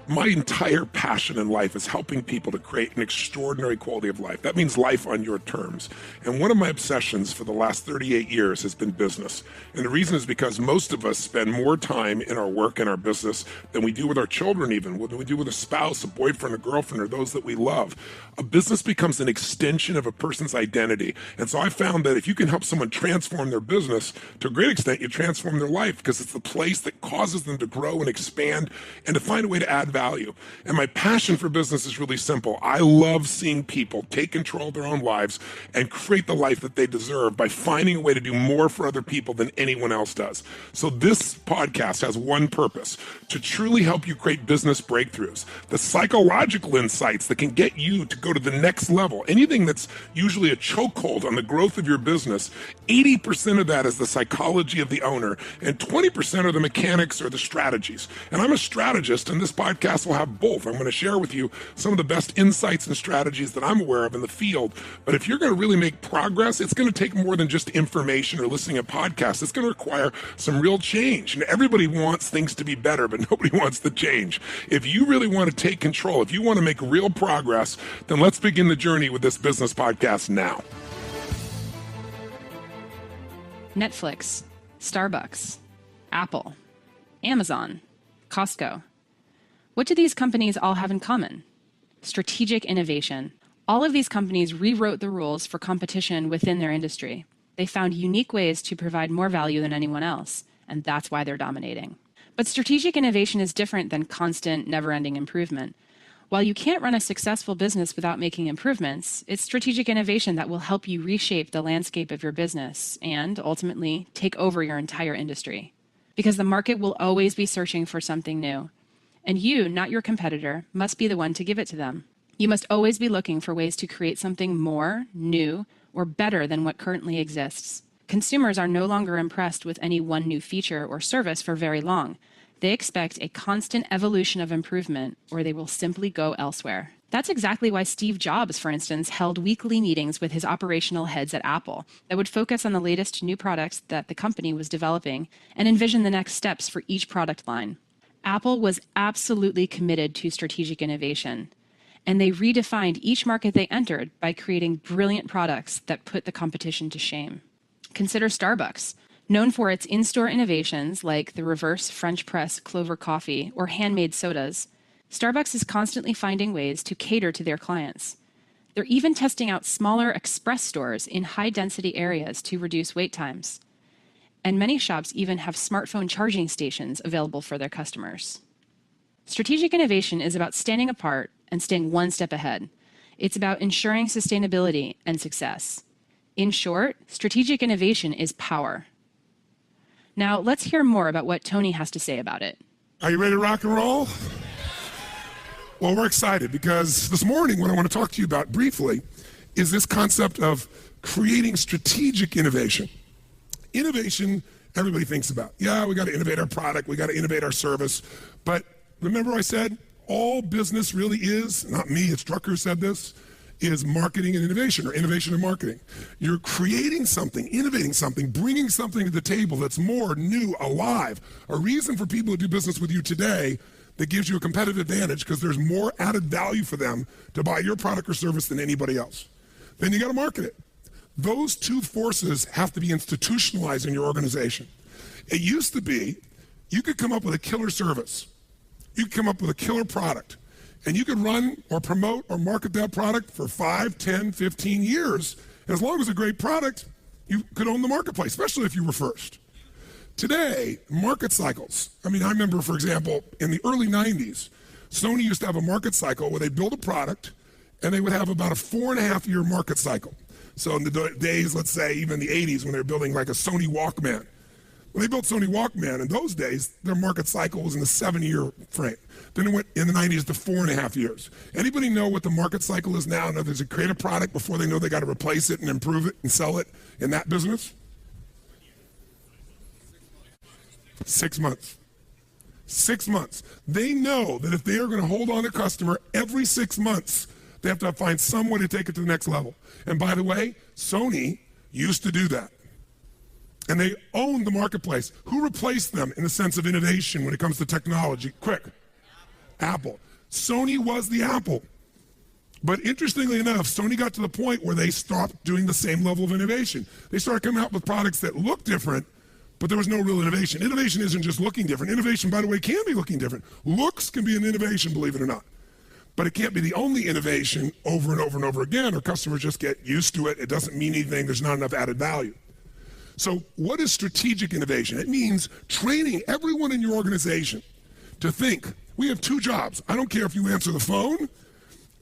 My entire passion in life is helping people to create an extraordinary quality of life. That means life on your terms. And one of my obsessions for the last 38 years has been business. And the reason is because most of us spend more time in our work and our business than we do with our children, even than we do with a spouse, a boyfriend, a girlfriend, or those that we love. A business becomes an extension of a person's identity. And so I found that if you can help someone transform their business, to a great extent, you transform their life, because it's the place that causes them to grow and expand and to find a way to add value. And my passion for business is really simple. I love seeing people take control of their own lives and create the life that they deserve by finding a way to do more for other people than anyone else does. So this podcast has one purpose: to truly help you create business breakthroughs, the psychological insights that can get you to go to the next level. Anything that's usually a chokehold on the growth of your business, 80% of that is the psychology of the owner, and 20% are the mechanics or the strategies. And I'm a strategist, and this podcast will have both. I'm going to share with you some of the best insights and strategies that I'm aware of in the field. But if you're going to really make progress, it's going to take more than just information or listening to podcasts. It's going to require some real change. And everybody wants things to be better, but nobody wants the change. If you really want to take control, if you want to make real progress, then let's begin the journey with this business podcast now. Netflix, Starbucks, Apple, Amazon, Costco. What do these companies all have in common? Strategic innovation. All of these companies rewrote the rules for competition within their industry. They found unique ways to provide more value than anyone else, and that's why they're dominating. But strategic innovation is different than constant, never-ending improvement. While you can't run a successful business without making improvements, it's strategic innovation that will help you reshape the landscape of your business and, ultimately, take over your entire industry. Because the market will always be searching for something new. And you, not your competitor, must be the one to give it to them. You must always be looking for ways to create something more, new, or better than what currently exists. Consumers are no longer impressed with any one new feature or service for very long. They expect a constant evolution of improvement, or they will simply go elsewhere. That's exactly why Steve Jobs, for instance, held weekly meetings with his operational heads at Apple that would focus on the latest new products that the company was developing and envision the next steps for each product line. Apple was absolutely committed to strategic innovation, and they redefined each market they entered by creating brilliant products that put the competition to shame. Consider Starbucks, known for its in-store innovations like the reverse French press Clover coffee or handmade sodas. Starbucks is constantly finding ways to cater to their clients. They're even testing out smaller express stores in high-density areas to reduce wait times. And many shops even have smartphone charging stations available for their customers. Strategic innovation is about standing apart and staying one step ahead. It's about ensuring sustainability and success. In short, strategic innovation is power. Now, let's hear more about what Tony has to say about it. Are you ready to rock and roll? Well, we're excited because this morning what I want to talk to you about briefly is this concept of creating strategic innovation. Innovation, everybody thinks about. Yeah, we got to innovate our product, we got to innovate our service. But remember I said all business really is, not me, it's Drucker who said this, is marketing and innovation, or innovation and marketing. You're creating something, innovating something, bringing something to the table that's more new, alive, a reason for people to do business with you today that gives you a competitive advantage because there's more added value for them to buy your product or service than anybody else. Then you got to market it. Those two forces have to be institutionalized in your organization. It used to be you could come up with a killer service. You could come up with a killer product. And you could run or promote or market that product for 5, 10, 15 years. And as long as it's a great product, you could own the marketplace, especially if you were first. Today, market cycles. I remember, for example, in the early 90s, Sony used to have a market cycle where they build a product and they would have about a 4.5-year market cycle. So in the days, let's say, even the 80s when they were building like a Sony Walkman. When they built Sony Walkman in those days, their market cycle was in the 7-year frame. Then it went in the 90s to 4.5 years. Anybody know what the market cycle is now? In other words, they create a product before they know they got to replace it and improve it and sell it in that business? 6 months. 6 months. They know that if they are going to hold on a customer every 6 months, they have to find some way to take it to the next level. And by the way, Sony used to do that. And they owned the marketplace. Who replaced them in the sense of innovation when it comes to technology? Quick. Apple. Sony was the Apple. But interestingly enough, Sony got to the point where they stopped doing the same level of innovation. They started coming out with products that look different, but there was no real innovation. Innovation isn't just looking different. Innovation, by the way, can be looking different. Looks can be an innovation, believe it or not. But it can't be the only innovation over and over and over again, or customers just get used to it. It doesn't mean anything. There's not enough added value. So what is strategic innovation? It means training everyone in your organization to think, we have two jobs. I don't care if you answer the phone,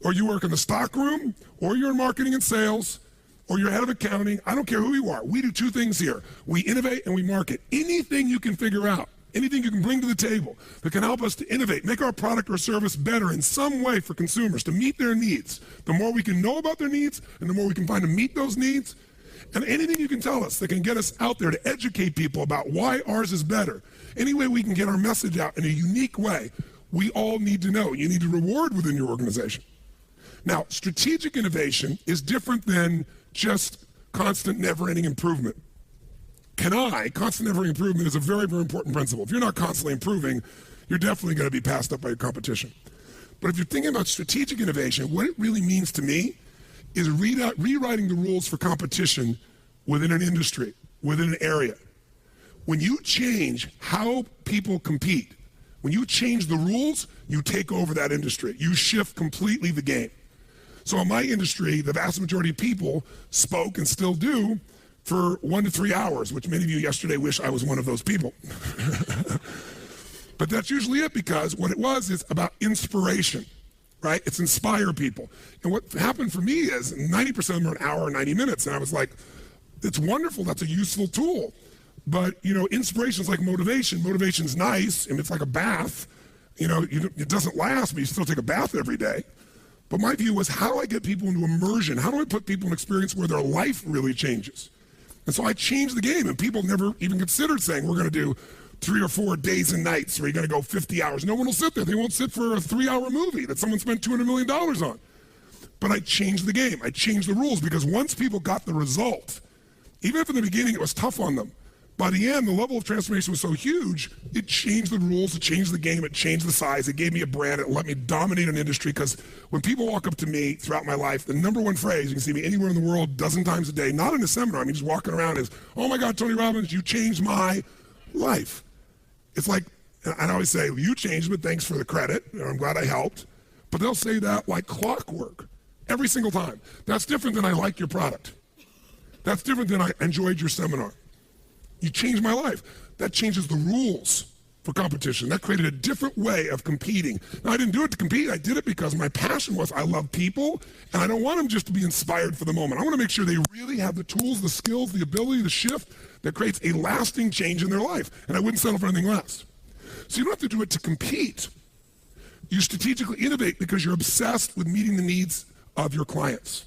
or you work in the stock room, or you're in marketing and sales, or you're head of accounting. I don't care who you are. We do two things here. We innovate and we market. Anything you can figure out, anything you can bring to the table that can help us to innovate, make our product or service better in some way for consumers to meet their needs. The more we can know about their needs and the more we can find to meet those needs, and anything you can tell us that can get us out there to educate people about why ours is better, any way we can get our message out in a unique way, we all need to know. You need to reward within your organization. Now, strategic innovation is different than just constant, never-ending improvement. Constant, never-ending improvement is a very, very important principle. If you're not constantly improving, you're definitely going to be passed up by your competition. But if you're thinking about strategic innovation, what it really means to me is rewriting the rules for competition within an industry, within an area. When you change how people compete, when you change the rules, you take over that industry. You shift completely the game. So in my industry, the vast majority of people spoke and still do for 1 to 3 hours, which many of you yesterday wish I was one of those people. But that's usually it, because what it was is about inspiration, right? It's inspire people. And what happened for me is 90% of them are an hour or 90 minutes. And I was like, it's wonderful. That's a useful tool. But, inspiration is like motivation. Motivation's nice, and it's like a bath. It doesn't last, but you still take a bath every day. But my view was, how do I get people into immersion? How do I put people in an experience where their life really changes? And so I changed the game, and people never even considered saying, we're going to do 3 or 4 days and nights, or you're going to go 50 hours. No one will sit there. They won't sit for a 3-hour movie that someone spent $200 million on. But I changed the game. I changed the rules, because once people got the result, even if in the beginning it was tough on them, by the end, the level of transformation was so huge, it changed the rules, it changed the game, it changed the size, it gave me a brand, it let me dominate an industry. Because when people walk up to me throughout my life, the number one phrase, you can see me anywhere in the world, a dozen times a day, not in a seminar, I mean just walking around, is, oh my God, Tony Robbins, you changed my life. It's like, and I always say, you changed it, thanks for the credit, I'm glad I helped. But they'll say that like clockwork, every single time. That's different than I like your product. That's different than I enjoyed your seminar. You changed my life. That changes the rules for competition. That created a different way of competing. Now, I didn't do it to compete. I did it because my passion was, I love people, and I don't want them just to be inspired for the moment. I want to make sure they really have the tools, the skills, the ability, the shift that creates a lasting change in their life. And I wouldn't settle for anything less. So you don't have to do it to compete. You strategically innovate because you're obsessed with meeting the needs of your clients.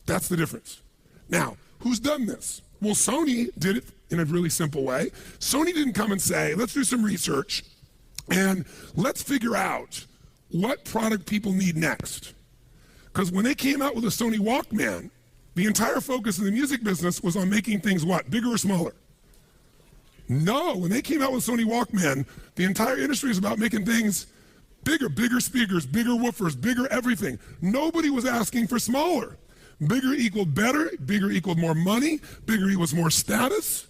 That's the difference. Now, who's done this? Well, Sony did it in a really simple way. Sony didn't come and say, let's do some research and let's figure out what product people need next. Because when they came out with a Sony Walkman, the entire focus of the music business was on making things what? Bigger or smaller? No, when they came out with Sony Walkman, the entire industry is about making things bigger, bigger speakers, bigger woofers, bigger everything. Nobody was asking for smaller. Bigger equaled better, bigger equaled more money, bigger equals more status.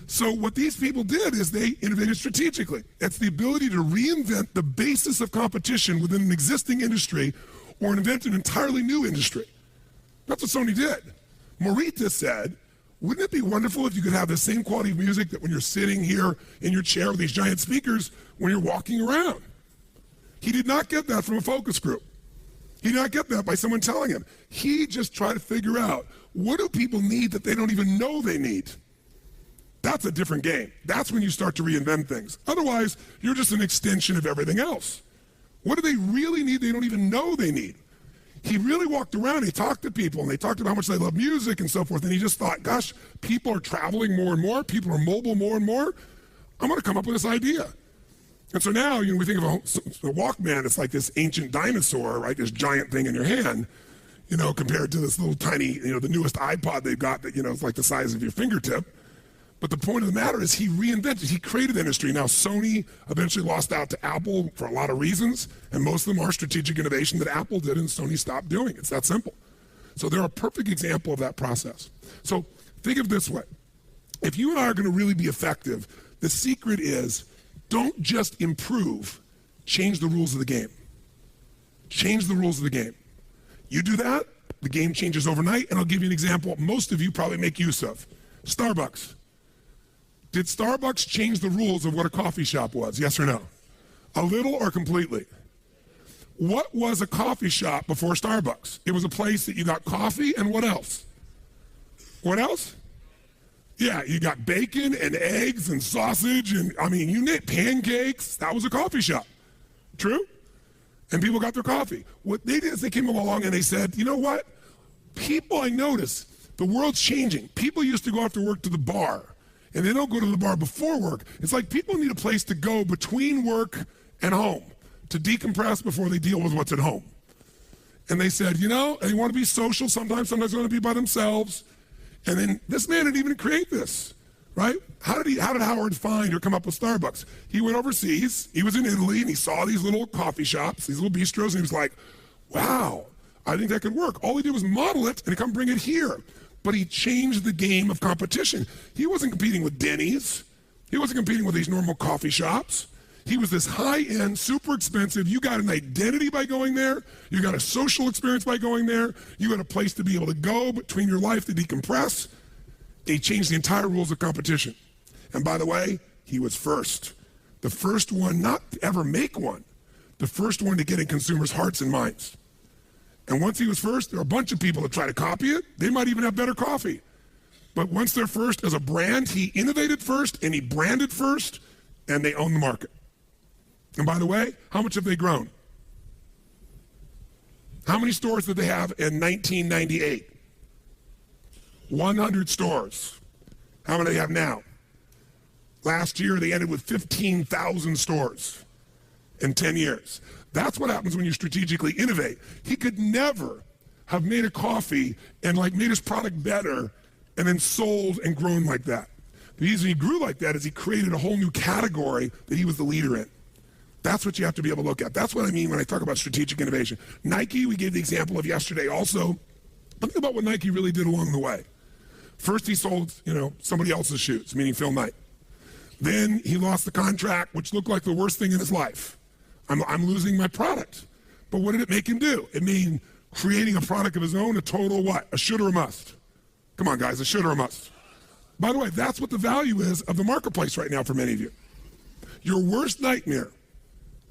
So what these people did is they innovated strategically. It's the ability to reinvent the basis of competition within an existing industry or invent an entirely new industry. That's what Sony did. Morita said, wouldn't it be wonderful if you could have the same quality of music that when you're sitting here in your chair with these giant speakers when you're walking around? He did not get that from a focus group. He did not get that by someone telling him. He just tried to figure out, what do people need that they don't even know they need? That's a different game. That's when you start to reinvent things. Otherwise, you're just an extension of everything else. What do they really need they don't even know they need? He really walked around, he talked to people, and they talked about how much they love music and so forth, and he just thought, gosh, people are traveling more and more, people are mobile more and more, I'm gonna come up with this idea. And so now, we think of a Walkman, it's like this ancient dinosaur, right? This giant thing in your hand, compared to this little tiny, the newest iPod they've got that, it's like the size of your fingertip. But the point of the matter is he created the industry. Now, Sony eventually lost out to Apple for a lot of reasons, and most of them are strategic innovation that Apple did and Sony stopped doing. It's that simple. So they're a perfect example of that process. So think of it this way. If you and I are going to really be effective, the secret is don't just improve, change the rules of the game. Change the rules of the game. You do that, the game changes overnight, and I'll give you an example most of you probably make use of. Starbucks. Did Starbucks change the rules of what a coffee shop was, yes or no? A little or completely? What was a coffee shop before Starbucks? It was a place that you got coffee and what else? What else? Yeah, you got bacon and eggs and sausage and, you name pancakes. That was a coffee shop. True? And people got their coffee. What they did is they came along and they said, you know what? People, I notice, the world's changing. People used to go after work to the bar, and they don't go to the bar before work. It's like people need a place to go between work and home to decompress before they deal with what's at home. And they said, they want to be social sometimes they want to be by themselves. And then this man didn't even create this, right? How did Howard find or come up with Starbucks? He went overseas, he was in Italy, and he saw these little coffee shops, these little bistros, and he was like, wow, I think that could work. All he did was model it and come bring it here. But he changed the game of competition. He wasn't competing with Denny's. He wasn't competing with these normal coffee shops. He was this high-end, super expensive. You got an identity by going there. You got a social experience by going there. You got a place to be able to go between your life to decompress. He changed the entire rules of competition. And by the way, he was first. The first one not to ever make one. The first one to get in consumers' hearts and minds. And once he was first, there are a bunch of people that try to copy it. They might even have better coffee. But once they're first as a brand, he innovated first and he branded first, and they own the market. And by the way, how much have they grown? How many stores did they have in 1998? 100 stores. How many do they have now? Last year, they ended with 15,000 stores in 10 years. That's what happens when you strategically innovate. He could never have made a coffee and made his product better and then sold and grown like that. The reason he grew like that is he created a whole new category that he was the leader in. That's what you have to be able to look at. That's what I mean when I talk about strategic innovation. Nike, we gave the example of yesterday also. Think about what Nike really did along the way. First, he sold, somebody else's shoes, meaning Phil Knight. Then he lost the contract, which looked like the worst thing in his life. I'm losing my product. But what did it make him do? It mean creating a product of his own, a total what? A should or a must? Come on, guys, a should or a must? By the way, that's what the value is of the marketplace right now for many of you. Your worst nightmare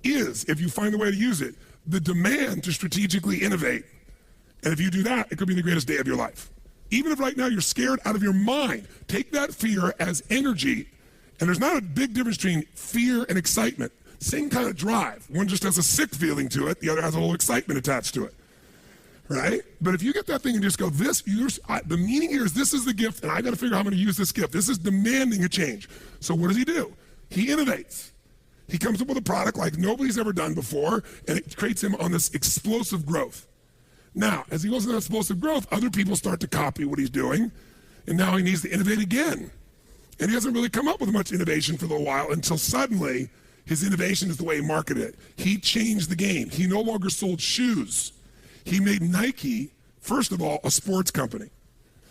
is, if you find a way to use it, the demand to strategically innovate. And if you do that, it could be the greatest day of your life. Even if right now you're scared out of your mind, take that fear as energy. And there's not a big difference between fear and excitement. Same kind of drive. One just has a sick feeling to it. The other has a little excitement attached to it. Right? But if you get that thing and just go, the meaning here is this is the gift, and I got to figure out how I'm going to use this gift. This is demanding a change. So what does he do? He innovates. He comes up with a product like nobody's ever done before, and it creates him on this explosive growth. Now, as he goes into that explosive growth, other people start to copy what he's doing, and now he needs to innovate again. And he hasn't really come up with much innovation for a little while until suddenly his innovation is the way he marketed it. He changed the game. He no longer sold shoes. He made Nike, first of all, a sports company.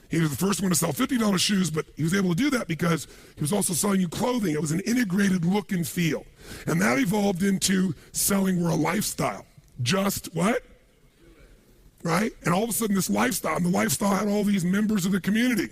He was the first one to sell $50 shoes, but he was able to do that because he was also selling you clothing. It was an integrated look and feel. And that evolved into selling we're a lifestyle. Just what? Right? And all of a sudden this lifestyle, and the lifestyle had all these members of the community.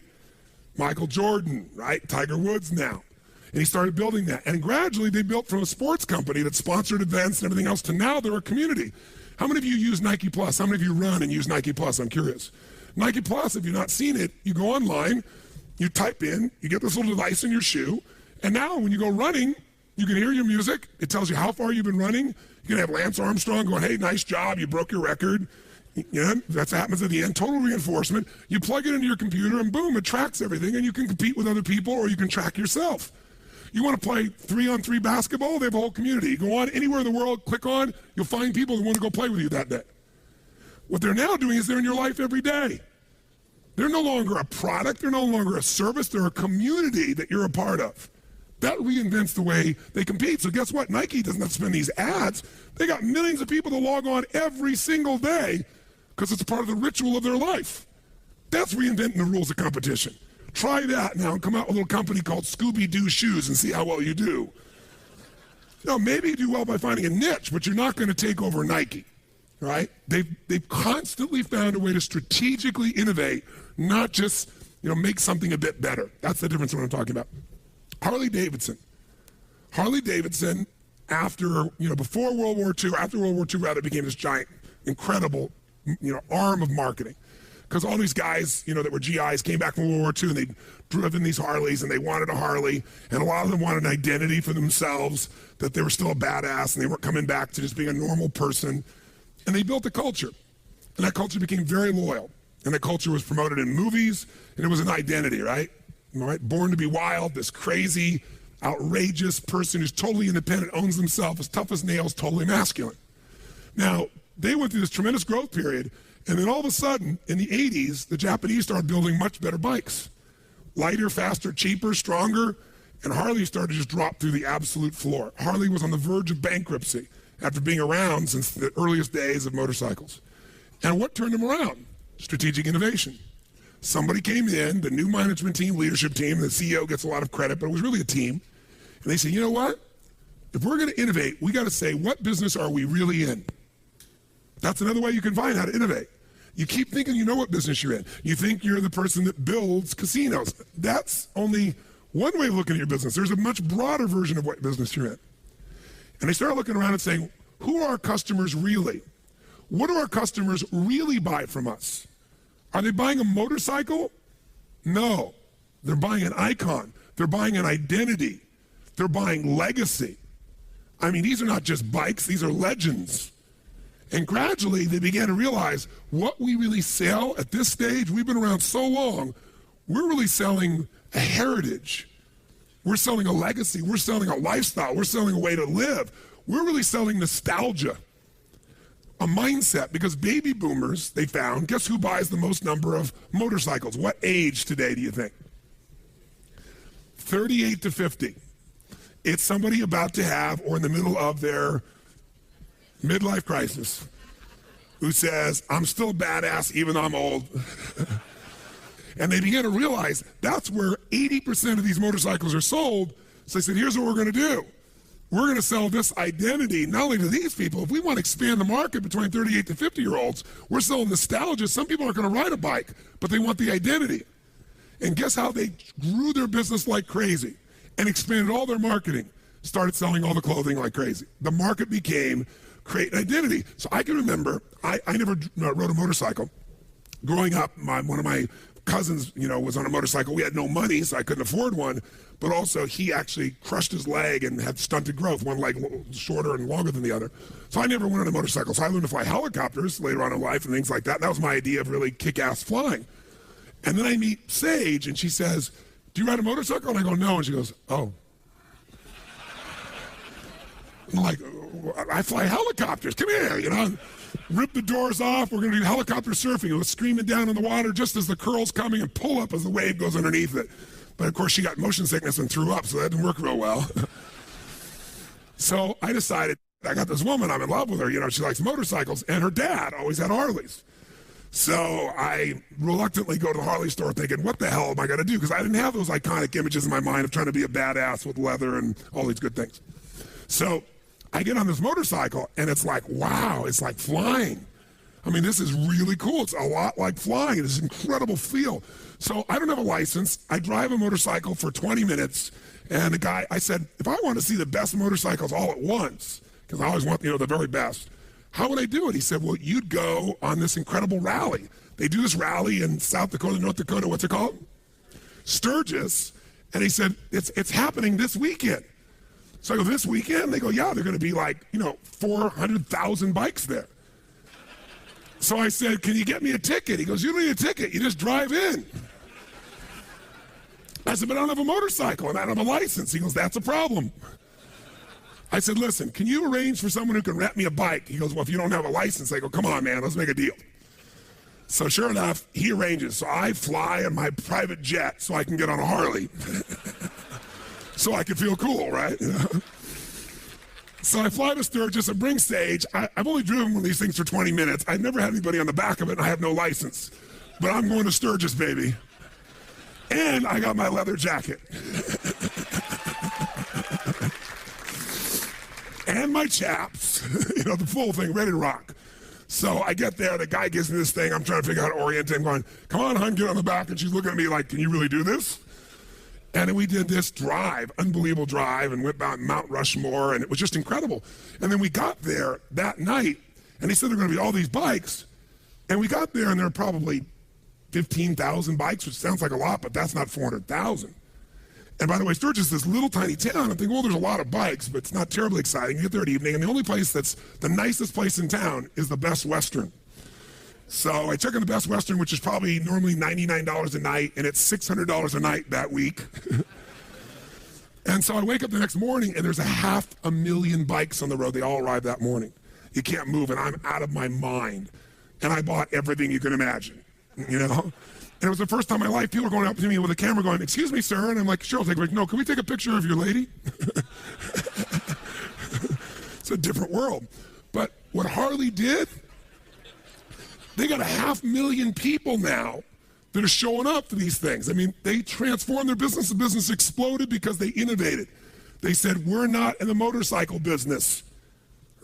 Michael Jordan, right? Tiger Woods now. And he started building that. And gradually they built from a sports company that sponsored events and everything else to now they're a community. How many of you use Nike Plus? How many of you run and use Nike Plus? I'm curious. Nike Plus, if you've not seen it, you go online, you type in, you get this little device in your shoe, and now when you go running, you can hear your music. It tells you how far you've been running. You can have Lance Armstrong going, hey, nice job, you broke your record. That's what happens at the end, total reinforcement. You plug it into your computer and boom, it tracks everything, and you can compete with other people or you can track yourself. You want to play 3-on-3 basketball? They have a whole community. You go on anywhere in the world, click on, you'll find people who want to go play with you that day. What they're now doing is they're in your life every day. They're no longer a product. They're no longer a service. They're a community that you're a part of. That reinvents the way they compete. So guess what? Nike doesn't have to spend these ads. They got millions of people to log on every single day because it's a part of the ritual of their life. That's reinventing the rules of competition. Try that now and come out with a little company called Scooby-Doo Shoes and see how well you do. Maybe you do well by finding a niche, but you're not going to take over Nike, right? They've constantly found a way to strategically innovate, not just make something a bit better. That's the difference in what I'm talking about. Harley Davidson, before World War II, after World War II, rather, became this giant, incredible, arm of marketing. Because all these guys, that were GIs came back from World War II and they'd driven these Harleys and they wanted a Harley. And a lot of them wanted an identity for themselves, that they were still a badass and they weren't coming back to just being a normal person. And they built a culture. And that culture became very loyal. And that culture was promoted in movies and it was an identity, right? Born to be wild, this crazy, outrageous person who's totally independent, owns himself, as tough as nails, totally masculine. Now, they went through this tremendous growth period, and then all of a sudden, in the 80s, the Japanese started building much better bikes. Lighter, faster, cheaper, stronger, and Harley started to just drop through the absolute floor. Harley was on the verge of bankruptcy after being around since the earliest days of motorcycles. And what turned them around? Strategic innovation. Somebody came in, the new management team, leadership team, the CEO gets a lot of credit, but it was really a team. And they said, you know what? If we're going to innovate, we got to say, what business are we really in? That's another way you can find how to innovate. You keep thinking you know what business you're in. You think you're the person that builds casinos. That's only one way of looking at your business. There's a much broader version of what business you're in. And they started looking around and saying, who are our customers really? What do our customers really buy from us? Are they buying a motorcycle? No. They're buying an icon. They're buying an identity. They're buying legacy. I mean, these are not just bikes. These are legends. And gradually, they began to realize what we really sell at this stage, we've been around so long, we're really selling a heritage. We're selling a legacy. We're selling a lifestyle. We're selling a way to live. We're really selling nostalgia. A mindset, because baby boomers, they found, guess who buys the most number of motorcycles? What age today do you think? 38 to 50. It's somebody about to have or in the middle of their midlife crisis who says, I'm still a badass even though I'm old. And they began to realize that's where 80% of these motorcycles are sold. So they said, here's what we're going to do. We're going to sell this identity not only to these people. If we want to expand the market between 38 to 50-year-olds, we're selling nostalgia. Some people aren't going to ride a bike, but they want the identity. And guess how they grew their business like crazy and expanded all their marketing, started selling all the clothing like crazy. The market became create an identity. So I can remember, I never rode a motorcycle. Growing up, one of my cousins, was on a motorcycle. We had no money, so I couldn't afford one. But also, he actually crushed his leg and had stunted growth, one leg shorter and longer than the other. So I never went on a motorcycle. So I learned to fly helicopters later on in life and things like that. That was my idea of really kick-ass flying. And then I meet Sage, and she says, do you ride a motorcycle? And I go, no. And she goes, oh. I'm like, I fly helicopters. Come here, Rip the doors off. We're going to do helicopter surfing. It was screaming down in the water just as the curl's coming and pull up as the wave goes underneath it. But of course, she got motion sickness and threw up, so that didn't work real well. So I decided, I got this woman, I'm in love with her. She likes motorcycles, and her dad always had Harleys. So I reluctantly go to the Harley store thinking, what the hell am I going to do? Because I didn't have those iconic images in my mind of trying to be a badass with leather and all these good things. So I get on this motorcycle, and it's like, wow, it's like flying. I mean, this is really cool. It's a lot like flying. It's an incredible feel. So I don't have a license. I drive a motorcycle for 20 minutes, and the guy, I said, if I want to see the best motorcycles all at once, because I always want, the very best, how would I do it? He said, well, you'd go on this incredible rally. They do this rally in South Dakota, North Dakota, what's it called? Sturgis. And he said, it's happening this weekend. So I go, this weekend? They go, yeah, they're going to be 400,000 bikes there. So I said, can you get me a ticket? He goes, you don't need a ticket. You just drive in. I said, but I don't have a motorcycle and I don't have a license. He goes, that's a problem. I said, listen, can you arrange for someone who can rent me a bike? He goes, well, if you don't have a license. I go, come on, man, let's make a deal. So sure enough, he arranges. So I fly in my private jet so I can get on a Harley. So I can feel cool, right? So I fly to Sturgis and bring Sage. I've only driven one of these things for 20 minutes. I've never had anybody on the back of it, and I have no license. But I'm going to Sturgis, baby. And I got my leather jacket. And my chaps, the full thing, ready to rock. So I get there, the guy gives me this thing, I'm trying to figure out how to orient it. I'm going, come on, hon, get on the back. And she's looking at me like, can you really do this? And then we did this drive, unbelievable drive, and went down Mount Rushmore, and it was just incredible. And then we got there that night, and they said there were going to be all these bikes. And we got there, and there were probably 15,000 bikes, which sounds like a lot, but that's not 400,000. And by the way, Sturgis is this little tiny town. I'm thinking, well, there's a lot of bikes, but it's not terribly exciting. You get there at evening, and the only place that's the nicest place in town is the Best Western. So I check in the Best Western, which is probably normally $99 a night, and it's $600 a night that week. And so I wake up the next morning, and there's 500,000 bikes on the road. They all arrive that morning. You can't move, and I'm out of my mind. And I bought everything you can imagine, And it was the first time in my life people were going up to me with a camera going, excuse me, sir. And I'm like, sure, I'll take a picture. No, can we take a picture of your lady? It's a different world. But what Harley did, they got 500,000 people now that are showing up to these things. I mean, they transformed their business. The business exploded because they innovated. They said, we're not in the motorcycle business,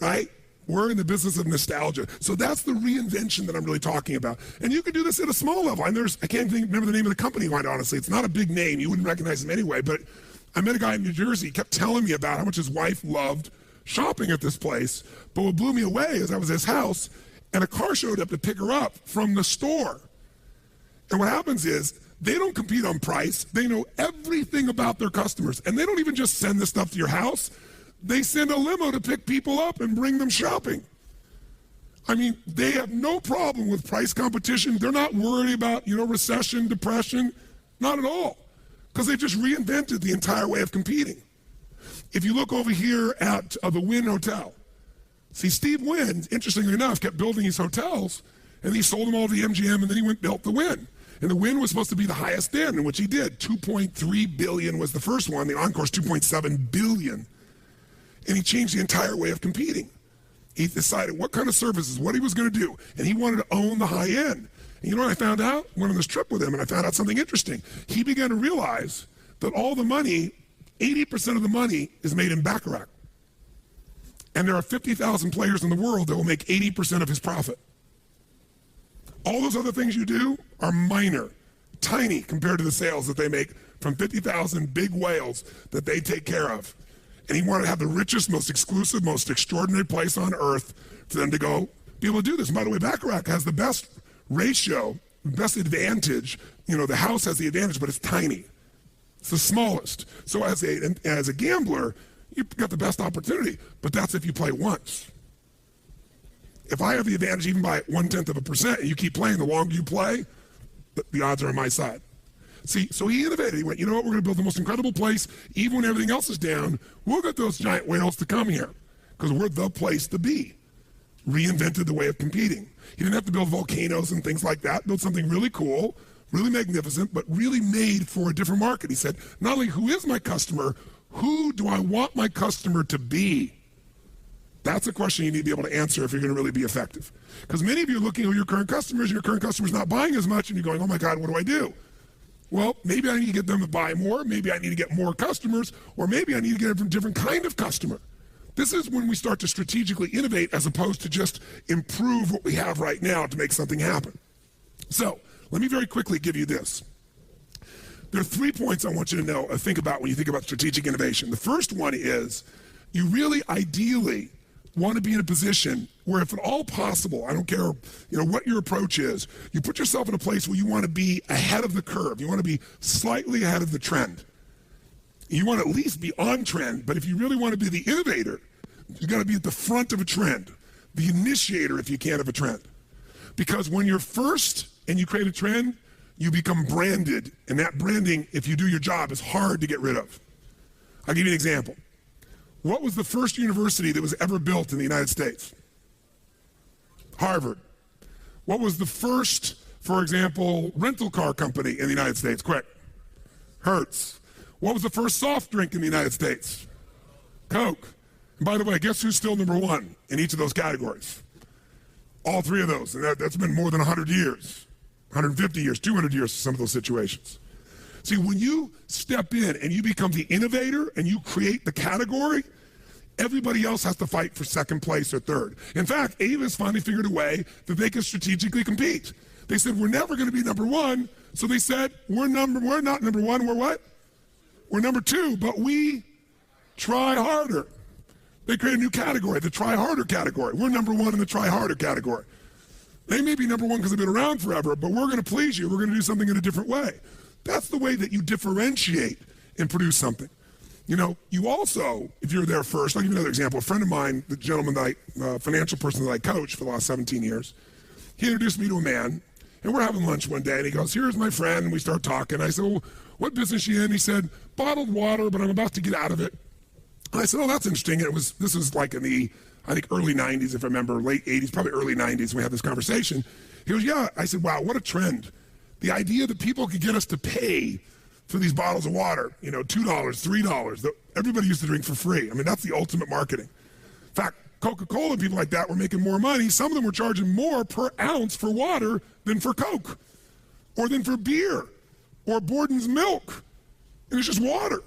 right? We're in the business of nostalgia. So that's the reinvention that I'm really talking about. And you can do this at a small level. And I can't remember the name of the company, quite honestly. It's not a big name. You wouldn't recognize him anyway. But I met a guy in New Jersey. He kept telling me about how much his wife loved shopping at this place. But what blew me away is I was at his house, and a car showed up to pick her up from the store. And what happens is they don't compete on price. They know everything about their customers. And they don't even just send this stuff to your house. They send a limo to pick people up and bring them shopping. I mean, they have no problem with price competition. They're not worried about, recession, depression, not at all, because they've just reinvented the entire way of competing. If you look over here at the Wynn Hotel, see, Steve Wynn, interestingly enough, kept building these hotels, and he sold them all to the MGM, and then he went and built the Wynn. And the Wynn was supposed to be the highest end, which he did. $2.3 billion was the first one. The Encore's $2.7 billion. And he changed the entire way of competing. He decided what kind of services, what he was going to do, and he wanted to own the high end. And you know what I found out? Went on this trip with him, and I found out something interesting. He began to realize that all the money, 80% of the money, is made in Baccarat. And there are 50,000 players in the world that will make 80% of his profit. All those other things you do are minor, tiny compared to the sales that they make from 50,000 big whales that they take care of. And he wanted to have the richest, most exclusive, most extraordinary place on earth for them to go be able to do this. And by the way, Baccarat has the best ratio, best advantage. The house has the advantage, but it's tiny. It's the smallest. So as a gambler, you've got the best opportunity, but that's if you play once. If I have the advantage even by 0.1%, and you keep playing, the longer you play, the odds are on my side. See, so he innovated. He went, you know what, we're going to build the most incredible place. Even when everything else is down, we'll get those giant whales to come here because we're the place to be. Reinvented the way of competing. He didn't have to build volcanoes and things like that. Built something really cool, really magnificent, but really made for a different market. He said, not only who is my customer, who do I want my customer to be? That's a question you need to be able to answer if you're going to really be effective. Because many of you are looking at your current customers, and your current customer's not buying as much, and you're going, oh my God, what do I do? Well, maybe I need to get them to buy more, maybe I need to get more customers, or maybe I need to get a different kind of customer. This is when we start to strategically innovate as opposed to just improve what we have right now to make something happen. So, let me very quickly give you this. There are 3 points I want you to know, think about when you think about strategic innovation. The first one is you really ideally want to be in a position where, if at all possible, I don't care what your approach is, you put yourself in a place where you want to be ahead of the curve. You want to be slightly ahead of the trend. You want to at least be on trend, but if you really want to be the innovator, you got to be at the front of a trend, the initiator, if you can, of a trend. Because when you're first and you create a trend, you become branded, and that branding, if you do your job, is hard to get rid of. I'll give you an example. What was the first university that was ever built in the United States? Harvard. What was the first, for example, rental car company in the United States? Quick. Hertz. What was the first soft drink in the United States? Coke. And by the way, guess who's still number one in each of those categories? All three of those. And that's been more than 100 years, 150 years, 200 years in some of those situations. See, when you step in and you become the innovator and you create the category, everybody else has to fight for second place or third. In fact, Avis finally figured a way that they can strategically compete. They said, we're never going to be number one. So they said, we're not number one, we're what? We're number two, but we try harder. They created a new category, the try harder category. We're number one in the try harder category. They may be number one because they've been around forever, but we're going to please you. We're going to do something in a different way. That's the way that you differentiate and produce something. You know, you also, if you're there first, I'll give you another example. A friend of mine, the gentleman that financial person that I coached for the last 17 years, he introduced me to a man, and we're having lunch one day, and he goes, here's my friend, and we start talking. I said, well, what business are you in? He said, bottled water, but I'm about to get out of it. And I said, oh, that's interesting. And this was like in the, I think, early 90s, if I remember, late 80s, probably early 90s, we had this conversation. He goes, yeah. I said, wow, what a trend. The idea that people could get us to pay for these bottles of water, you know, $2, $3, that everybody used to drink for free. I mean, that's the ultimate marketing. In fact, Coca-Cola and people like that were making more money. Some of them were charging more per ounce for water than for Coke, or than for beer, or Borden's milk. It was just water.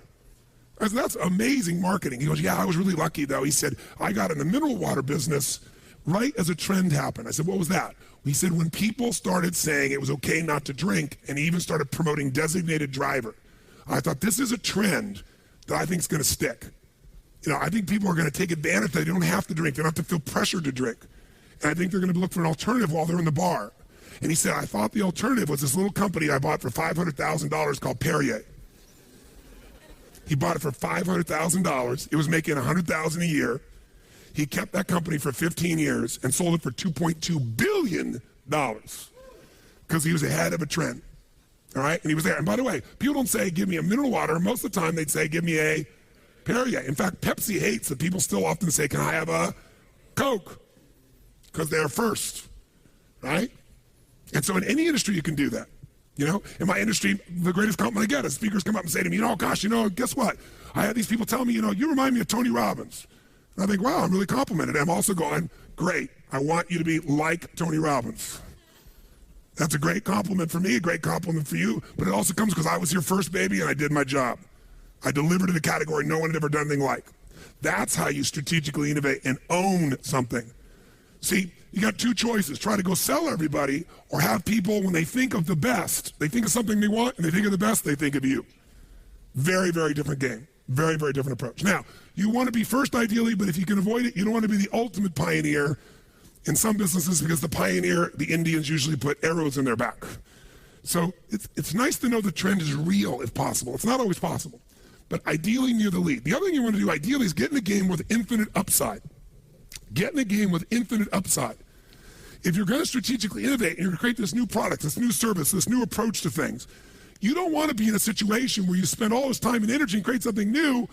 I said, that's amazing marketing. He goes, yeah, I was really lucky, though. He said, I got in the mineral water business right as a trend happened. I said, what was that? He said, when people started saying it was okay not to drink and even started promoting designated driver, I thought this is a trend that I think is going to stick. You know, I think people are going to take advantage that they don't have to drink. They don't have to feel pressure to drink. And I think they're going to look for an alternative while they're in the bar. And he said, I thought the alternative was this little company I bought for $500,000 called Perrier. He bought it for $500,000. It was making $100,000 a year. He kept that company for 15 years and sold it for $2.2 billion because he was ahead of a trend. All right? And he was there. And by the way, people don't say, give me a mineral water. Most of the time, they'd say, give me a Perrier. In fact, Pepsi hates that people still often say, can I have a Coke? Because they're first. Right? And so in any industry, you can do that. You know, in my industry, the greatest compliment I get is speakers come up and say to me, you know, gosh, you know, guess what? I had these people tell me, you know, you remind me of Tony Robbins. And I think, wow, I'm really complimented. I'm also going, great. I want you to be like Tony Robbins. That's a great compliment for me, a great compliment for you, but it also comes because I was here first, baby, and I did my job. I delivered in a category no one had ever done anything like. That's how you strategically innovate and own something. See, you got two choices. Try to go sell everybody, or have people, when they think of the best, they think of something they want, and they think of the best, they think of you. Very, very different game. Very, very different approach. Now, you want to be first ideally, but if you can avoid it, you don't want to be the ultimate pioneer in some businesses, because the pioneer, the Indians usually put arrows in their back. So it's nice to know the trend is real if possible. It's not always possible, but ideally near the lead. The other thing you want to do ideally is get in a game with infinite upside. Get in a game with infinite upside. If you're going to strategically innovate and you're going to create this new product, this new service, this new approach to things, you don't want to be in a situation where you spend all this time and energy and create something new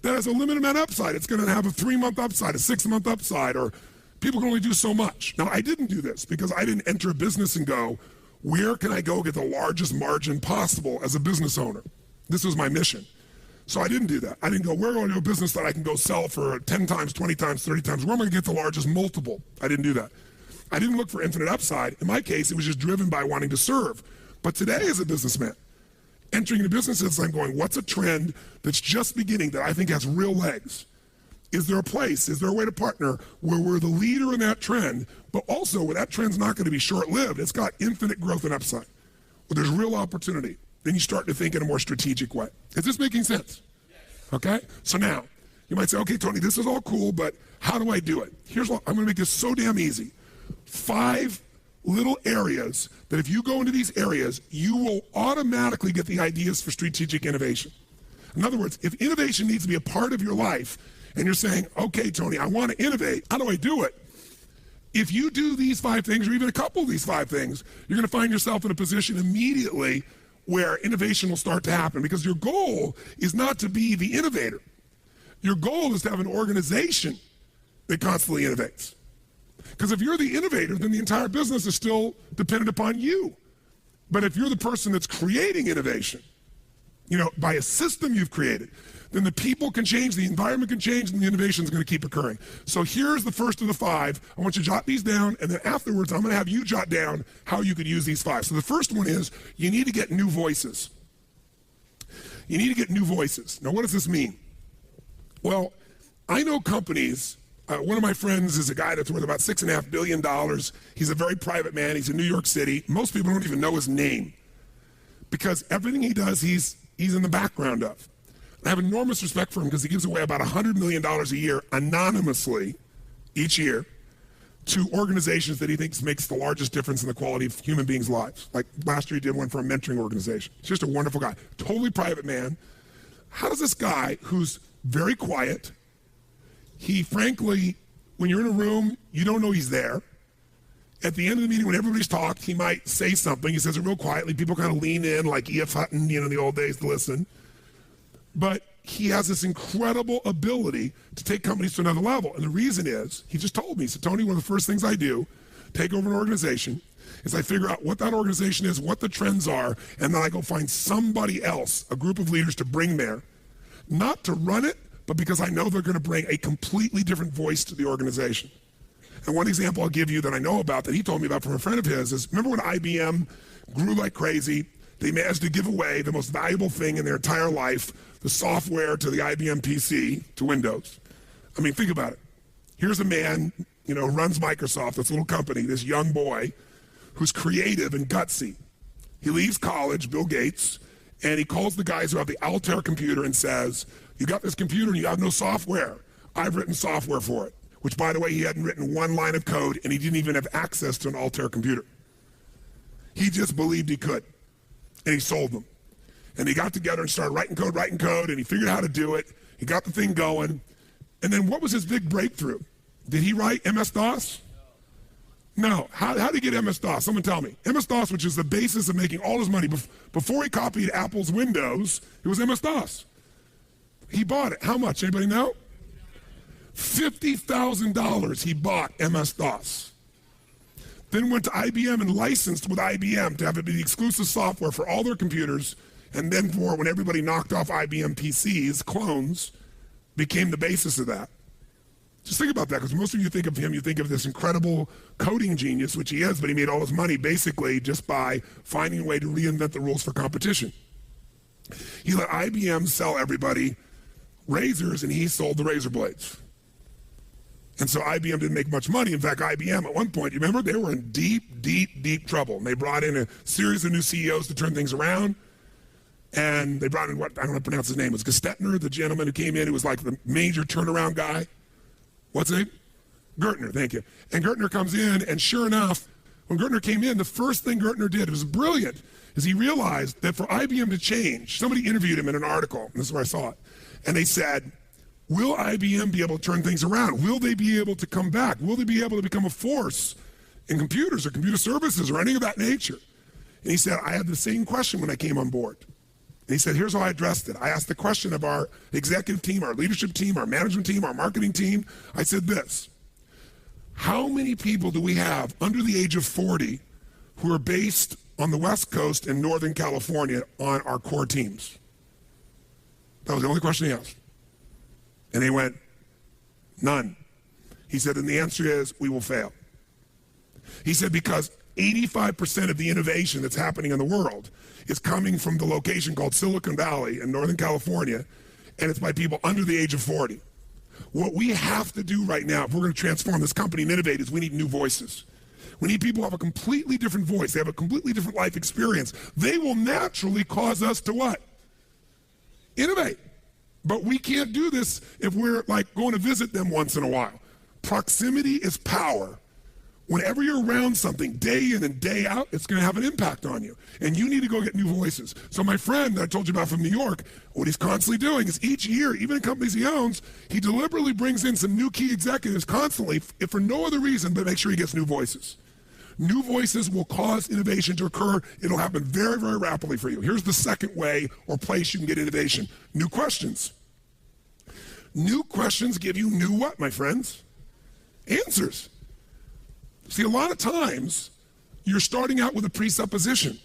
that has a limited amount of upside. It's going to have a 3-month upside, a 6-month upside, or people can only do so much. Now, I didn't do this because I didn't enter a business and go, where can I go get the largest margin possible as a business owner? This was my mission. So I didn't do that. I didn't go, we're going to a business that I can go sell for 10 times, 20 times, 30 times. Where am I going to get the largest multiple? I didn't do that. I didn't look for infinite upside. In my case, it was just driven by wanting to serve. But today, as a businessman, entering into businesses, I'm going, what's a trend that's just beginning that I think has real legs? Is there a place, is there a way to partner where we're the leader in that trend, but also where that trend's not going to be short-lived, it's got infinite growth and upside, where there's real opportunity. Then you start to think in a more strategic way. Is this making sense? Okay? So now, you might say, okay, Tony, this is all cool, but how do I do it? Here's what, I'm going to make this so damn easy. 5 little areas that if you go into these areas, you will automatically get the ideas for strategic innovation. In other words, if innovation needs to be a part of your life, and you're saying, okay, Tony, I want to innovate, how do I do it? If you do these 5 things, or even a couple of these 5 things, you're going to find yourself in a position immediately where innovation will start to happen, because your goal is not to be the innovator. Your goal is to have an organization that constantly innovates. Because if you're the innovator, then the entire business is still dependent upon you. But if you're the person that's creating innovation, by a system you've created, then the people can change, the environment can change, and the innovation is going to keep occurring. So here's the first of the 5. I want you to jot these down, and then afterwards, I'm going to have you jot down how you could use these 5. So the first one is you need to get new voices. You need to get new voices. Now, what does this mean? Well, I know companies. One of my friends is a guy that's worth about $6.5 billion. He's a very private man. He's in New York City. Most people don't even know his name because everything he does, he's in the background of. I have enormous respect for him because he gives away about $100 million a year anonymously each year to organizations that he thinks makes the largest difference in the quality of human beings' lives. Like last year he did one for a mentoring organization. He's just a wonderful guy, totally private man. How does this guy who's very quiet, he frankly, when you're in a room, you don't know he's there. At the end of the meeting, when everybody's talked, he might say something. He says it real quietly. People kind of lean in like E.F. Hutton, in the old days to listen. But he has this incredible ability to take companies to another level. And the reason is, he just told me, he said, Tony, one of the first things I do, take over an organization, is I figure out what that organization is, what the trends are, and then I go find somebody else, a group of leaders to bring there. Not to run it, but because I know they're going to bring a completely different voice to the organization. And one example I'll give you that I know about that he told me about from a friend of his is, remember when IBM grew like crazy? They managed to give away the most valuable thing in their entire life, the software to the IBM PC, to Windows. I mean, think about it. Here's a man, who runs Microsoft, this little company, this young boy who's creative and gutsy. He leaves college, Bill Gates, and he calls the guys who have the Altair computer and says, you got this computer and you have no software. I've written software for it, which, by the way, he hadn't written one line of code, and he didn't even have access to an Altair computer. He just believed he could, and he sold them. And they got together and started writing code, and he figured out how to do it. He got the thing going. And then what was his big breakthrough? Did he write MS-DOS? No. How did he get MS-DOS? Someone tell me. MS-DOS, which is the basis of making all his money. Before he copied Apple's Windows, it was MS-DOS. He bought it. How much? Anybody know? $50,000 he bought MS-DOS. Then went to IBM and licensed with IBM to have it be the exclusive software for all their computers. And then when everybody knocked off IBM PCs, clones became the basis of that. Just think about that, because most of you think of him, you think of this incredible coding genius, which he is, but he made all his money basically just by finding a way to reinvent the rules for competition. He let IBM sell everybody razors, and he sold the razor blades. And so IBM didn't make much money. In fact, IBM at one point, you remember, they were in deep trouble. And they brought in a series of new CEOs to turn things around. And they brought in I don't know how to pronounce his name. It was Gestetner, the gentleman who came in, who was like the major turnaround guy. What's his name? Gertner, thank you. And Gertner comes in, and sure enough, when Gertner came in, the first thing Gertner did, it was brilliant, is he realized that for IBM to change, somebody interviewed him in an article, and this is where I saw it, and they said, will IBM be able to turn things around? Will they be able to come back? Will they be able to become a force in computers or computer services or any of that nature? And he said, I had the same question when I came on board. And he said, here's how I addressed it. I asked the question of our executive team, our leadership team, our management team, our marketing team. I said this: how many people do we have under the age of 40 who are based on the West Coast and Northern California on our core teams? That was the only question he asked. And they went, none. He said, and the answer is, we will fail. He said, because 85% of the innovation that's happening in the world is coming from the location called Silicon Valley in Northern California, and it's by people under the age of 40. What we have to do right now, if we're going to transform this company and innovate, is we need new voices. We need people who have a completely different voice. They have a completely different life experience. They will naturally cause us to what? Innovate. But we can't do this if we're like going to visit them once in a while. Proximity is power. Whenever you're around something day in and day out, it's going to have an impact on you. And you need to go get new voices. So my friend that I told you about from New York, what he's constantly doing is each year, even in companies he owns, he deliberately brings in some new key executives constantly, if for no other reason, but make sure he gets new voices. New voices will cause innovation to occur. It'll happen very, very rapidly for you. Here's the second way or place you can get innovation. New questions. New questions give you new what, my friends? Answers. See, a lot of times, you're starting out with a presupposition.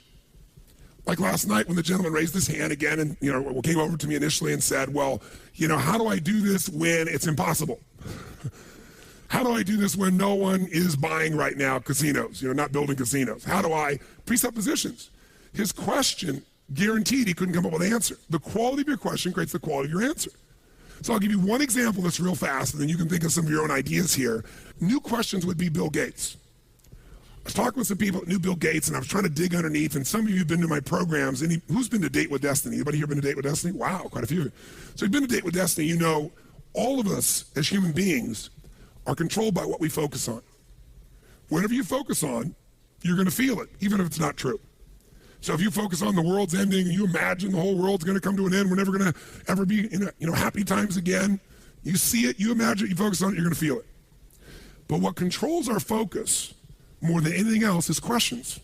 Like last night when the gentleman raised his hand again and, came over to me initially and said, well, how do I do this when it's impossible? How do I do this when no one is buying right now casinos, not building casinos? How do I, presuppositions. His question guaranteed he couldn't come up with an answer. The quality of your question creates the quality of your answer. So I'll give you one example that's real fast, and then you can think of some of your own ideas here. New questions would be Bill Gates. I was talking with some people that knew Bill Gates, and I was trying to dig underneath, and some of you have been to my programs. Who's been to Date with Destiny? Anybody here been to Date with Destiny? Wow, quite a few. So you've been to Date with Destiny, all of us as human beings are controlled by what we focus on. Whatever you focus on, you're going to feel it, even if it's not true. So if you focus on the world's ending and you imagine the whole world's going to come to an end, we're never going to ever be in happy times again, you see it, you imagine it, you focus on it, you're going to feel it. But what controls our focus more than anything else is questions.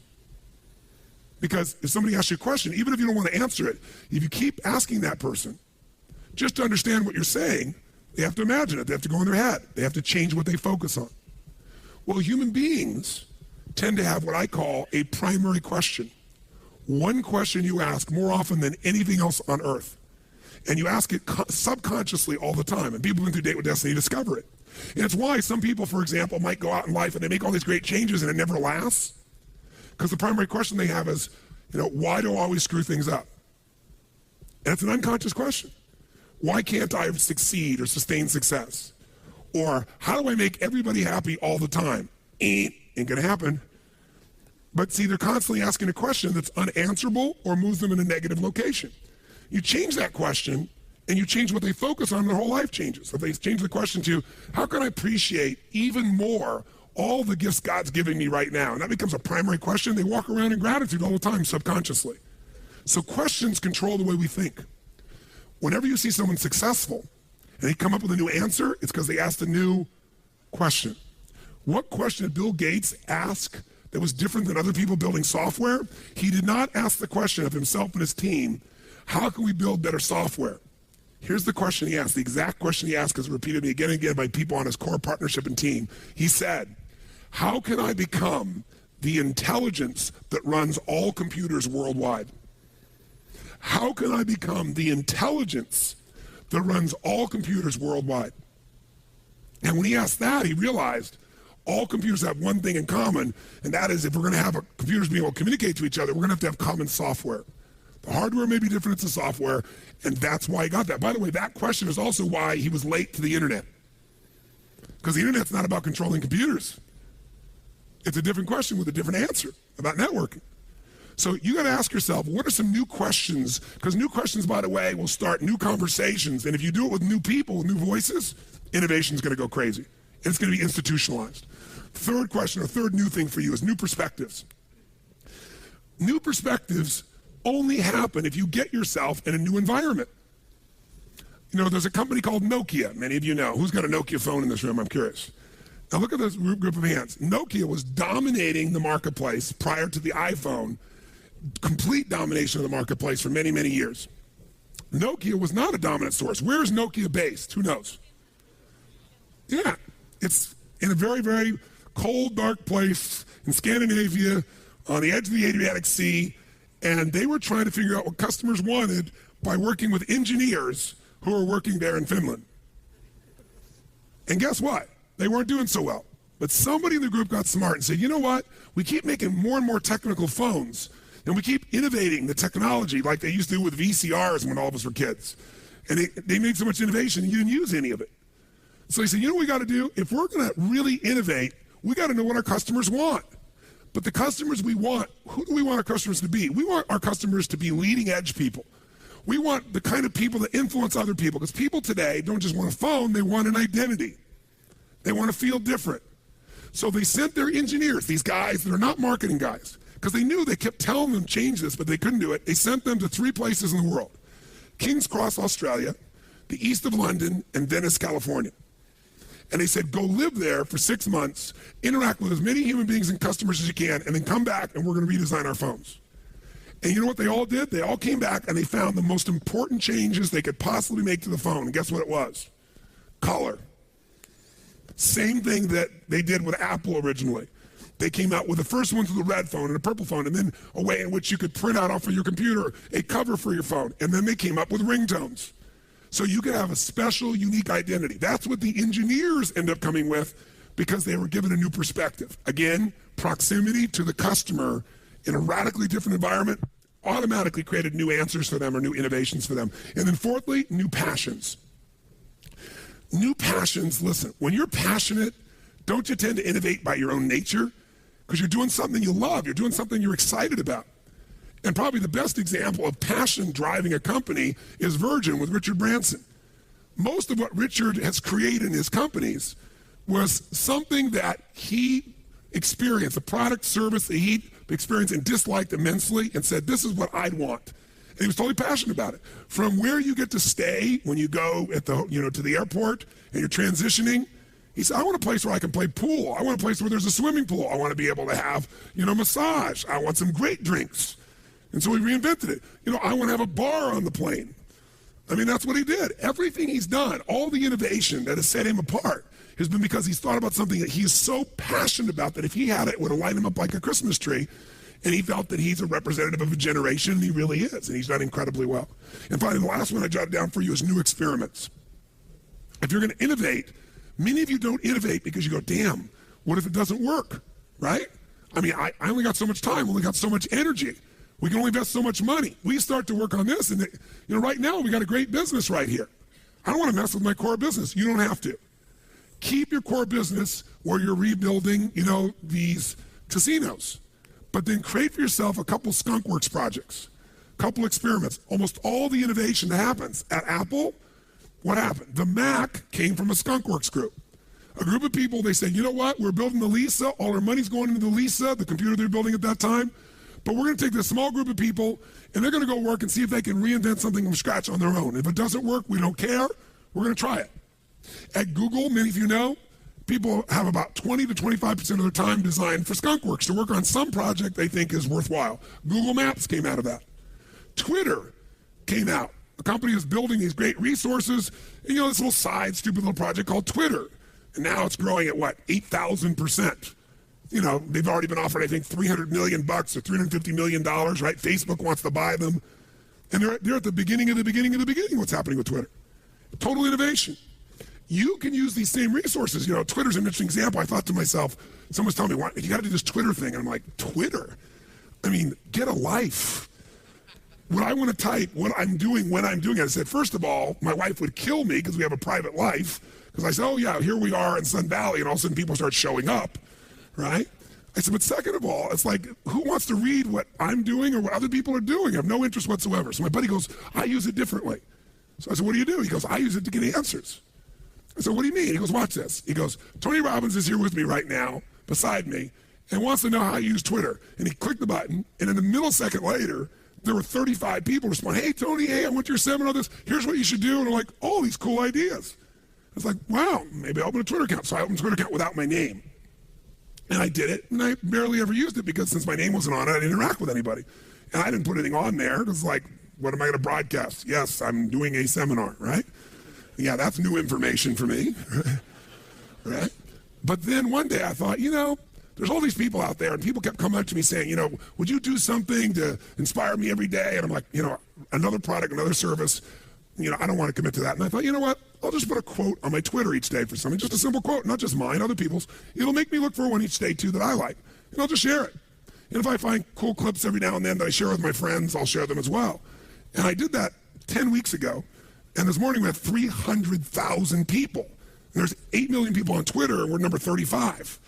Because if somebody asks you a question, even if you don't want to answer it, if you keep asking that person, just to understand what you're saying, they have to imagine it. They have to go in their head. They have to change what they focus on. Well, human beings tend to have what I call a primary question. One question you ask more often than anything else on earth. And you ask it subconsciously all the time. And people who through Date with Destiny discover it. And it's why some people, for example, might go out in life and they make all these great changes and it never lasts. Because the primary question they have is, why do I always screw things up? And it's an unconscious question. Why can't I succeed or sustain success? Or how do I make everybody happy all the time? Ain't gonna happen. But see, they're constantly asking a question that's unanswerable or moves them in a negative location. You change that question and you change what they focus on, their whole life changes. If they change the question to, how can I appreciate even more all the gifts God's giving me right now? And that becomes a primary question. They walk around in gratitude all the time subconsciously. So questions control the way we think. Whenever you see someone successful and they come up with a new answer, it's because they asked a new question. What question did Bill Gates ask that was different than other people building software? He did not ask the question of himself and his team, how can we build better software? Here's the question he asked. The exact question he asked is repeated to me again and again by people on his core partnership and team. He said, how can I become the intelligence that runs all computers worldwide? How can I become the intelligence that runs all computers worldwide? And when he asked that, he realized all computers have one thing in common, and that is if we're going to have computers be able to communicate to each other, we're going to have common software. The hardware may be different, it's the software, and that's why he got that. By the way, that question is also why he was late to the internet. Because the internet's not about controlling computers. It's a different question with a different answer about networking. So you got to ask yourself, what are some new questions? Because new questions, by the way, will start new conversations. And if you do it with new people, with new voices, innovation is going to go crazy. It's going to be institutionalized. Third question, or third new thing for you is new perspectives. New perspectives only happen if you get yourself in a new environment. There's a company called Nokia. Many of you know. Who's got a Nokia phone in this room? I'm curious. Now look at this group of hands. Nokia was dominating the marketplace prior to the iPhone. Complete domination of the marketplace for many, many years. Nokia was not a dominant source. Where is Nokia based? Who knows? Yeah, it's in a very, very cold, dark place in Scandinavia on the edge of the Adriatic Sea, and they were trying to figure out what customers wanted by working with engineers who are working there in Finland. And guess what? They weren't doing so well. But somebody in the group got smart and said, you know what? We keep making more and more technical phones, and we keep innovating the technology like they used to do with VCRs when all of us were kids. And they made so much innovation, and you didn't use any of it. So he said, you know what we got to do? If we're going to really innovate, we got to know what our customers want. But the customers we want, who do we want our customers to be? We want our customers to be leading edge people. We want the kind of people that influence other people, because people today don't just want a phone, they want an identity. They want to feel different. So they sent their engineers, these guys that are not marketing guys, because they knew they kept telling them change this, but they couldn't do it. They sent them to 3 places in the world: King's Cross, Australia, the east of London, and Venice, California. And they said, go live there for 6 months, interact with as many human beings and customers as you can, and then come back and we're going to redesign our phones. And you know what they all did? They all came back and they found the most important changes they could possibly make to the phone. And guess what it was? Color. Same thing that they did with Apple originally. They came out with the first ones with a red phone and a purple phone, and then a way in which you could print out off of your computer a cover for your phone. And then they came up with ringtones. So you could have a special, unique identity. That's what the engineers end up coming with because they were given a new perspective. Again, proximity to the customer in a radically different environment automatically created new answers for them or new innovations for them. And then fourthly, new passions. New passions, listen, when you're passionate, don't you tend to innovate by your own nature? Because you're doing something you love, you're doing something you're excited about. And probably the best example of passion driving a company is Virgin with Richard Branson. Most of what Richard has created in his companies was something that he experienced, a product, service that he experienced and disliked immensely and said, this is what I'd want. And he was totally passionate about it. From where you get to stay when you go at the, to the airport and you're transitioning, he said, I want a place where I can play pool. I want a place where there's a swimming pool. I want to be able to have, massage. I want some great drinks. And so he reinvented it. I want to have a bar on the plane. I mean, that's what he did. Everything he's done, all the innovation that has set him apart has been because he's thought about something that he's so passionate about that if he had it, it would have lighted him up like a Christmas tree. And he felt that he's a representative of a generation, and he really is, and he's done incredibly well. And finally, the last one I jotted down for you is new experiments. If you're going to innovate, many of you don't innovate because you go, damn, what if it doesn't work, right? I mean, I only got so much time, only got so much energy. We can only invest so much money. We start to work on this, and right now we got a great business right here. I don't want to mess with my core business. You don't have to. Keep your core business where you're rebuilding, these casinos. But then create for yourself a couple skunkworks projects, a couple experiments. Almost all the innovation that happens at Apple, what happened? The Mac came from a skunkworks group. A group of people, they say, you know what? We're building the Lisa. All our money's going into the Lisa, the computer they're building at that time. But we're going to take this small group of people, and they're going to go work and see if they can reinvent something from scratch on their own. If it doesn't work, we don't care. We're going to try it. At Google, many of you know, people have about 20 to 25% of their time designed for skunkworks to work on some project they think is worthwhile. Google Maps came out of that. Twitter came out. A company is building these great resources, and this little side, stupid little project called Twitter. And now it's growing at 8,000%. They've already been offered, I think, $300 million or $350 million, right? Facebook wants to buy them. And they're at the beginning of the beginning of the beginning, what's happening with Twitter. Total innovation. You can use these same resources. Twitter's an interesting example. I thought to myself, someone's telling me, you got to do this Twitter thing. And I'm like, Twitter? I mean, get a life. When I want to type what I'm doing when I'm doing it, I said, first of all, my wife would kill me because we have a private life. Because I said, oh yeah, here we are in Sun Valley, and all of a sudden people start showing up, right? I said, but second of all, it's like, who wants to read what I'm doing or what other people are doing? I have no interest whatsoever. So my buddy goes, I use it differently. So I said, what do you do? He goes, I use it to get answers. I said, what do you mean? He goes, watch this. He goes, Tony Robbins is here with me right now, beside me, and wants to know how I use Twitter. And he clicked the button, and in the millisecond later, there were 35 people responding, hey, Tony, hey, I went to your seminar, here's what you should do. And I'm like, oh, these cool ideas. It's like, wow, maybe I'll open a Twitter account. So I opened a Twitter account without my name. And I did it, and I barely ever used it because since my name wasn't on it, I didn't interact with anybody. And I didn't put anything on there. It was like, what am I going to broadcast? Yes, I'm doing a seminar, right? Yeah, that's new information for me, right? But then one day I thought, there's all these people out there, and people kept coming up to me saying, would you do something to inspire me every day? And I'm like, another product, another service, I don't want to commit to that. And I thought, you know what? I'll just put a quote on my Twitter each day for something, just a simple quote, not just mine, other people's. It'll make me look for one each day, too, that I like, and I'll just share it. And if I find cool clips every now and then that I share with my friends, I'll share them as well. And I did that 10 weeks ago. And this morning we had 300,000 people. And there's 8 million people on Twitter, and we're number 35.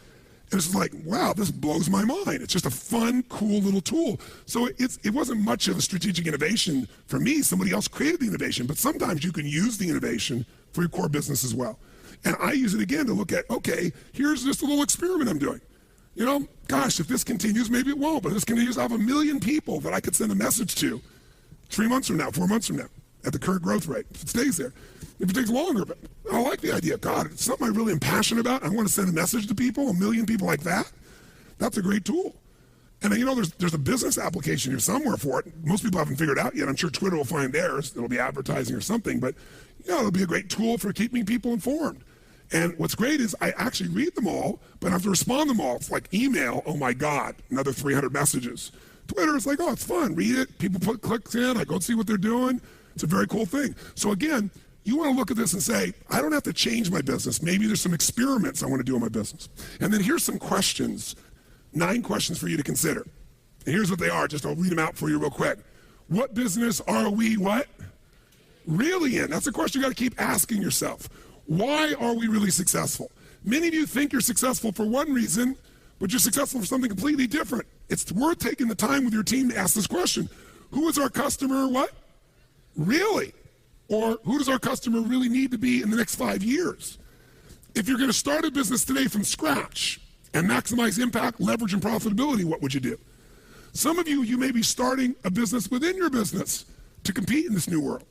And it's like, wow, this blows my mind. It's just a fun, cool little tool. So it wasn't much of a strategic innovation for me. Somebody else created the innovation. But sometimes you can use the innovation for your core business as well. And I use it again to look at, okay, here's this little experiment I'm doing. Gosh, if this continues, maybe it won't. But if this continues, I have 1 million people that I could send a message to 3 months from now, 4 months from now, at the current growth rate, if it stays there. If it takes longer, but I like the idea. God, it's something I really am passionate about. I want to send a message to people, 1 million people like that. That's a great tool. And there's a business application here somewhere for it. Most people haven't figured it out yet. I'm sure Twitter will find theirs. It'll be advertising or something, but it'll be a great tool for keeping people informed. And what's great is I actually read them all, but I have to respond to them all. It's like email, oh my God, another 300 messages. Twitter is like, oh, it's fun, read it. People put clicks in, I go see what they're doing. It's a very cool thing. So again, you want to look at this and say, I don't have to change my business. Maybe there's some experiments I want to do in my business. And then here's some questions, 9 questions for you to consider. And here's what they are, just I'll read them out for you real quick. What business are we what? Really in? That's a question you got to keep asking yourself. Why are we really successful? Many of you think you're successful for one reason, but you're successful for something completely different. It's worth taking the time with your team to ask this question. Who is our customer what? Really? Or who does our customer really need to be in the next 5 years? If you're going to start a business today from scratch and maximize impact, leverage, and profitability, what would you do? Some of you, you may be starting a business within your business to compete in this new world.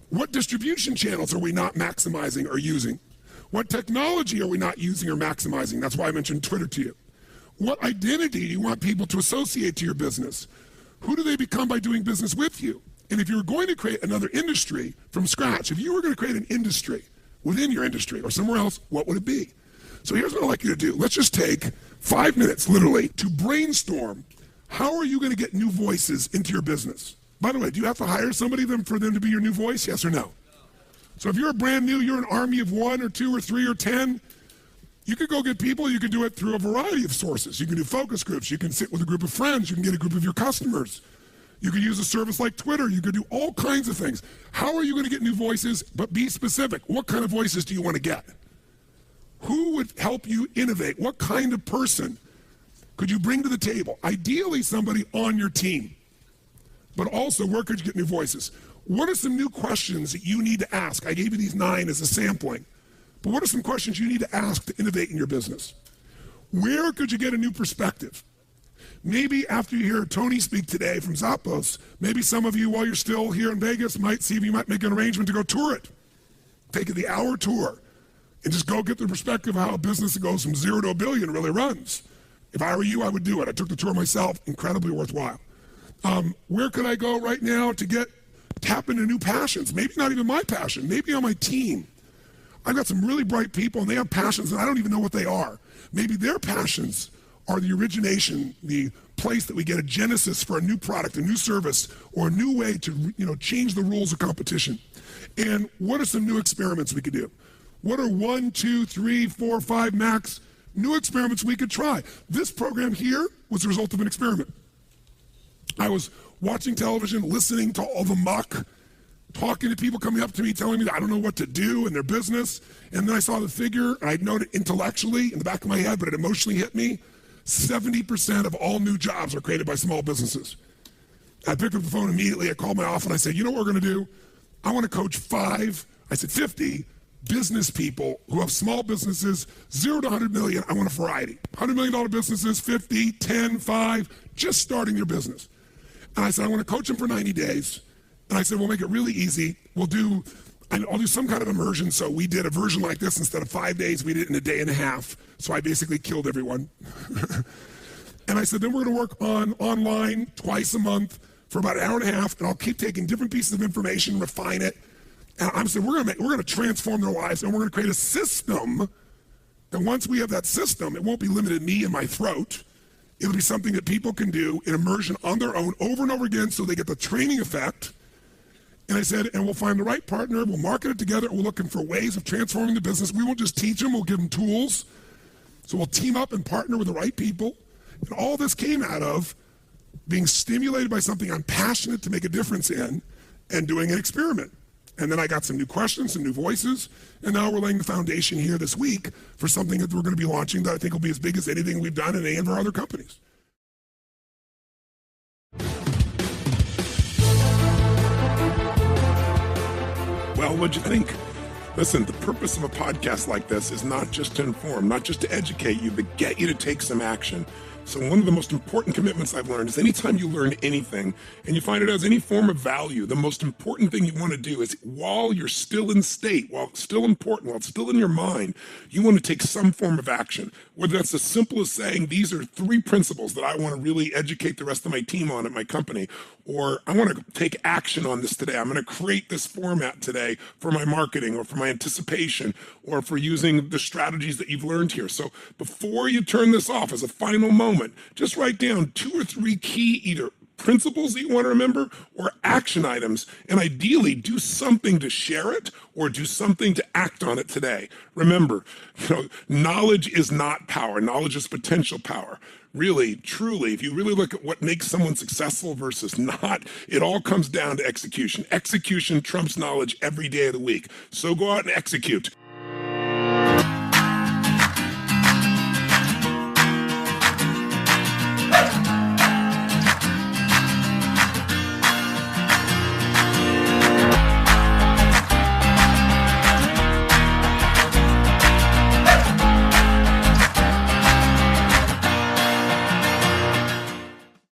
What distribution channels are we not maximizing or using? What technology are we not using or maximizing? That's why I mentioned Twitter to you. What identity do you want people to associate to your business? Who do they become by doing business with you? And if you're going to create another industry from scratch, if you were going to create an industry within your industry or somewhere else, what would it be? So here's what I'd like you to do. Let's just take 5 minutes, literally, to brainstorm. How are you going to get new voices into your business? By the way, do you have to hire somebody for them to be your new voice? Yes or no? So if you're brand new, you're an army of 1 or 2 or 3 or 10, you could go get people. You can do it through a variety of sources. You can do focus groups. You can sit with a group of friends. You can get a group of your customers. You could use a service like Twitter. You could do all kinds of things. How are you going to get new voices? But be specific. What kind of voices do you want to get? Who would help you innovate? What kind of person could you bring to the table? Ideally, somebody on your team. But also, where could you get new voices? What are some new questions that you need to ask? I gave you these 9 as a sampling. But what are some questions you need to ask to innovate in your business? Where could you get a new perspective? Maybe after you hear Tony speak today from Zappos, maybe some of you, while you're still here in Vegas, might see if you might make an arrangement to go tour it. Take the hour tour and just go get the perspective of how a business that goes from 0 to $1 billion really runs. If I were you, I would do it. I took the tour myself, incredibly worthwhile. Where could I go right now to tap into new passions? Maybe not even my passion, maybe on my team. I've got some really bright people and they have passions and I don't even know what they are. Maybe their passions are the origination, the place that we get a genesis for a new product, a new service, or a new way to change the rules of competition. And what are some new experiments we could do? What are 1, 2, 3, 4, 5 max new experiments we could try? This program here was the result of an experiment. I was watching television, listening to all the muck, talking to people coming up to me, telling me that I don't know what to do in their business. And then I saw the figure, and I'd known it intellectually in the back of my head, but it emotionally hit me. 70% of all new jobs are created by small businesses. I picked up the phone immediately. I called my office and I said, you know what we're going to do? I want to coach 50 business people who have small businesses, 0 to 100 million. I want a variety. $100 million businesses, 50, 10, 5, just starting your business. And I said, I want to coach them for 90 days. And I said, we'll make it really easy. I'll do some kind of immersion. So we did a version like this. Instead of 5 days, we did it in a day and a half. So I basically killed everyone. And I said, then we're going to work online twice a month for about an hour and a half. And I'll keep taking different pieces of information, refine it. And I'm saying we're going to transform their lives. And we're going to create a system that once we have that system, it won't be limited to me and my throat. It'll be something that people can do in immersion on their own over and over again so they get the training effect. And I said, and we'll find the right partner, we'll market it together, we're looking for ways of transforming the business. We won't just teach them, we'll give them tools. So we'll team up and partner with the right people. And all this came out of being stimulated by something I'm passionate to make a difference in and doing an experiment. And then I got some new questions, some new voices, and now we're laying the foundation here this week for something that we're going to be launching that I think will be as big as anything we've done in any of our other companies. Well, what'd you think? Listen, the purpose of a podcast like this is not just to inform, not just to educate you, but get you to take some action. So one of the most important commitments I've learned is anytime you learn anything and you find it has any form of value, the most important thing you want to do is while you're still in state, while it's still important, while it's still in your mind, you want to take some form of action. Whether that's as simple as saying, these are 3 principles that I want to really educate the rest of my team on at my company, or I want to take action on this today. I'm going to create this format today for my marketing or for my anticipation or for using the strategies that you've learned here. So before you turn this off as a final moment, just write down 2 or 3 key either principles that you want to remember or action items, and ideally do something to share it or do something to act on it today. Remember, knowledge is not power. Knowledge is potential power. Really, truly, if you really look at what makes someone successful versus not, it all comes down to execution. Execution trumps knowledge every day of the week. So go out and execute.